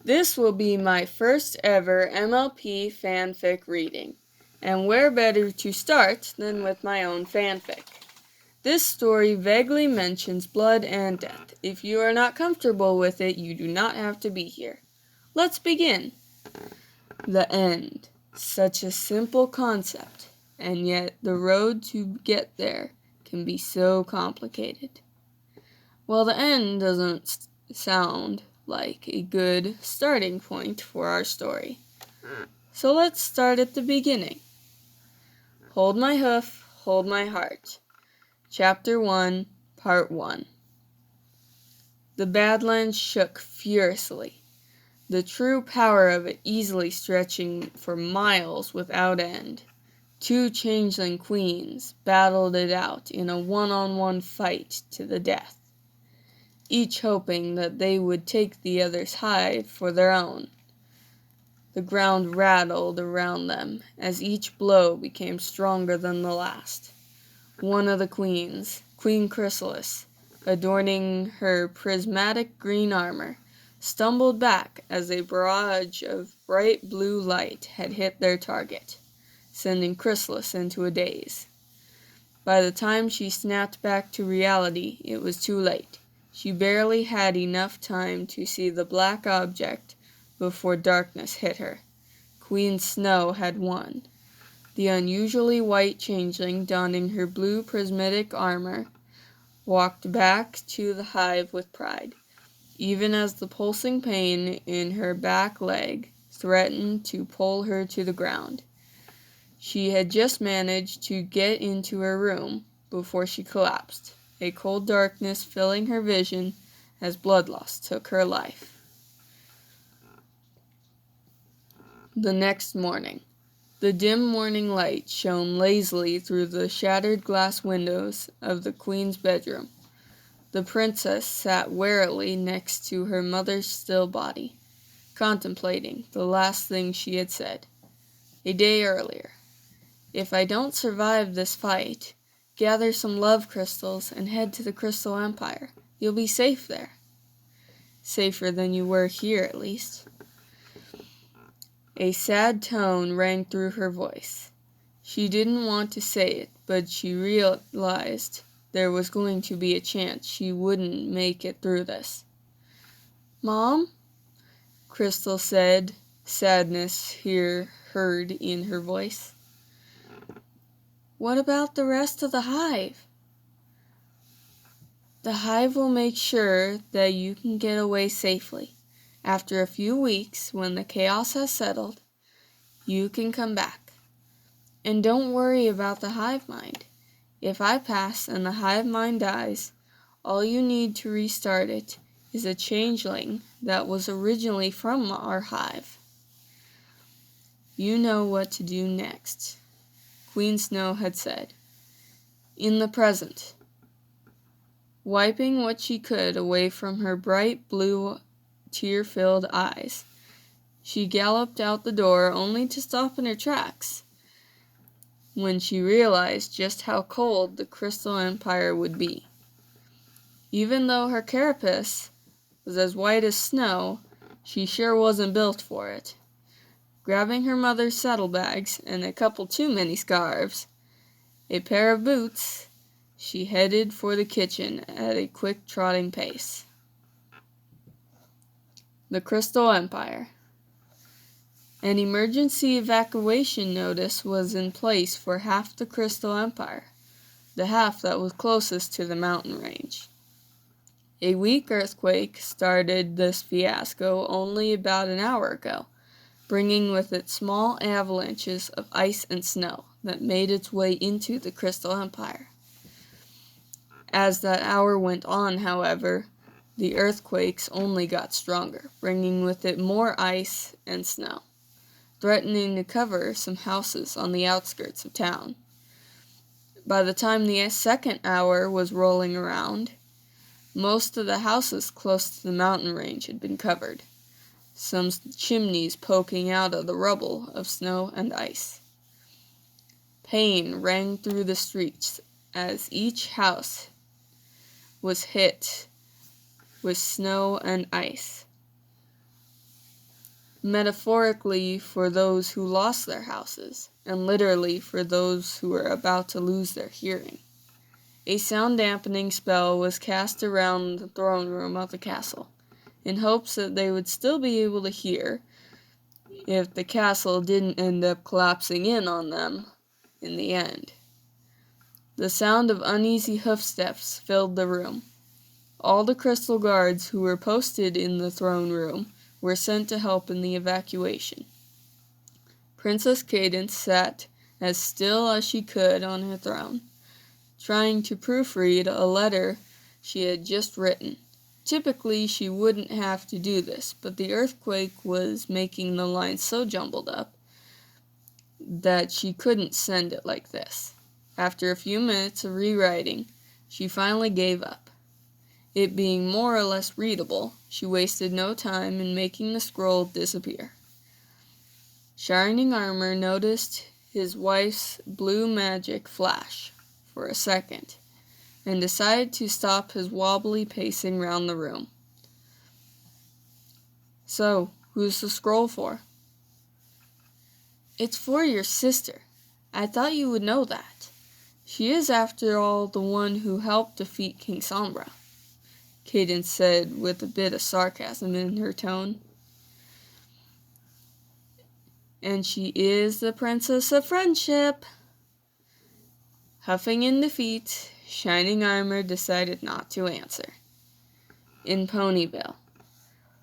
This will be my first ever MLP fanfic reading, and where better to start than with my own fanfic. This story vaguely mentions blood and death. If you are not comfortable with it, you do not have to be here. Let's begin. The end. Such a simple concept, and yet the road to get there can be so complicated. Well, the end doesn't sound like a good starting point for our story. So let's start at the beginning. Hold my hoof, hold my heart. Chapter 1, Part 1. The Badlands shook furiously, the true power of it easily stretching for miles without end. Two changeling queens battled it out in a one-on-one fight to the death, each hoping that they would take the other's hive for their own. The ground rattled around them as each blow became stronger than the last. One of the queens, Queen Chrysalis, adorning her prismatic green armor, stumbled back as a barrage of bright blue light had hit their target, sending Chrysalis into a daze. By the time she snapped back to reality, it was too late. She barely had enough time to see the black object before darkness hit her. Queen Snow had won. The unusually white changeling, donning her blue prismatic armor, walked back to the hive with pride, even as the pulsing pain in her back leg threatened to pull her to the ground. She had just managed to get into her room before she collapsed, a cold darkness filling her vision as blood loss took her life. The next morning, the dim morning light shone lazily through the shattered glass windows of the queen's bedroom. The princess sat warily next to her mother's still body, contemplating the last thing she had said a day earlier. If I don't survive this fight, gather some love crystals and head to the Crystal Empire. You'll be safe there. Safer than you were here, at least. A sad tone rang through her voice. She didn't want to say it, but she realized there was going to be a chance she wouldn't make it through this. "Mom?" Crystal said, sadness here heard in her voice. "What about the rest of the hive?" "The hive will make sure that you can get away safely. After a few weeks, when the chaos has settled, you can come back. And don't worry about the hive mind. If I pass and the hive mind dies, all you need to restart it is a changeling that was originally from our hive. You know what to do next," Queen Snow had said. In the present, wiping what she could away from her bright blue, tear-filled eyes, she galloped out the door only to stop in her tracks when she realized just how cold the Crystal Empire would be. Even though her carapace was as white as snow, she sure wasn't built for it. Grabbing her mother's saddlebags and a couple too many scarves, a pair of boots, she headed for the kitchen at a quick trotting pace. The Crystal Empire. An emergency evacuation notice was in place for half the Crystal Empire, the half that was closest to the mountain range. A weak earthquake started this fiasco only about an hour ago, bringing with it small avalanches of ice and snow that made its way into the Crystal Empire. As that hour went on, however, the earthquakes only got stronger, bringing with it more ice and snow, threatening to cover some houses on the outskirts of town. By the time the second hour was rolling around, most of the houses close to the mountain range had been covered, some chimneys poking out of the rubble of snow and ice. Pain rang through the streets as each house was hit with snow and ice. metaphorically for those who lost their houses, and literally for those who were about to lose their hearing. A sound-dampening spell was cast around the throne room of the castle, in hopes that they would still be able to hear if the castle didn't end up collapsing in on them in the end. The sound of uneasy hoofsteps filled the room. All the crystal guards who were posted in the throne room were sent to help in the evacuation. Princess Cadence sat as still as she could on her throne, trying to proofread a letter she had just written. Typically, she wouldn't have to do this, but the earthquake was making the lines so jumbled up that she couldn't send it like this. After a few minutes of rewriting, she finally gave up. It being more or less readable, she wasted no time in making the scroll disappear. Shining Armor noticed his wife's blue magic flash for a second, and decided to stop his wobbly pacing round the room. "So, who's the scroll for?" "It's for your sister. I thought you would know that. She is, after all, the one who helped defeat King Sombra," Cadence said with a bit of sarcasm in her tone. "And she is the Princess of Friendship." Huffing in defeat, Shining Armor decided not to answer. In Ponyville,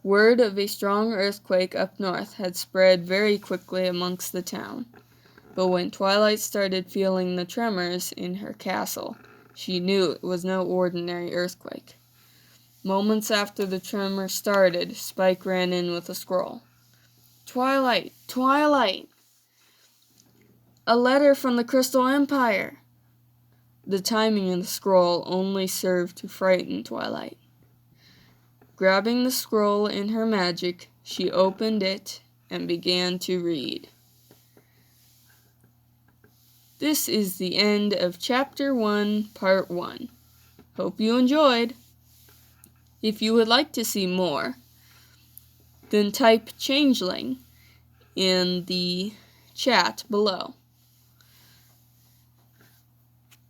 word of a strong earthquake up north had spread very quickly amongst the town, but when Twilight started feeling the tremors in her castle, she knew it was no ordinary earthquake. Moments after the tremor started, Spike ran in with a scroll. "Twilight! Twilight! A letter from the Crystal Empire!" The timing of the scroll only served to frighten Twilight. Grabbing the scroll in her magic, she opened it and began to read. This is the end of Chapter 1, Part 1. Hope you enjoyed. If you would like to see more, then type Changeling in the chat below.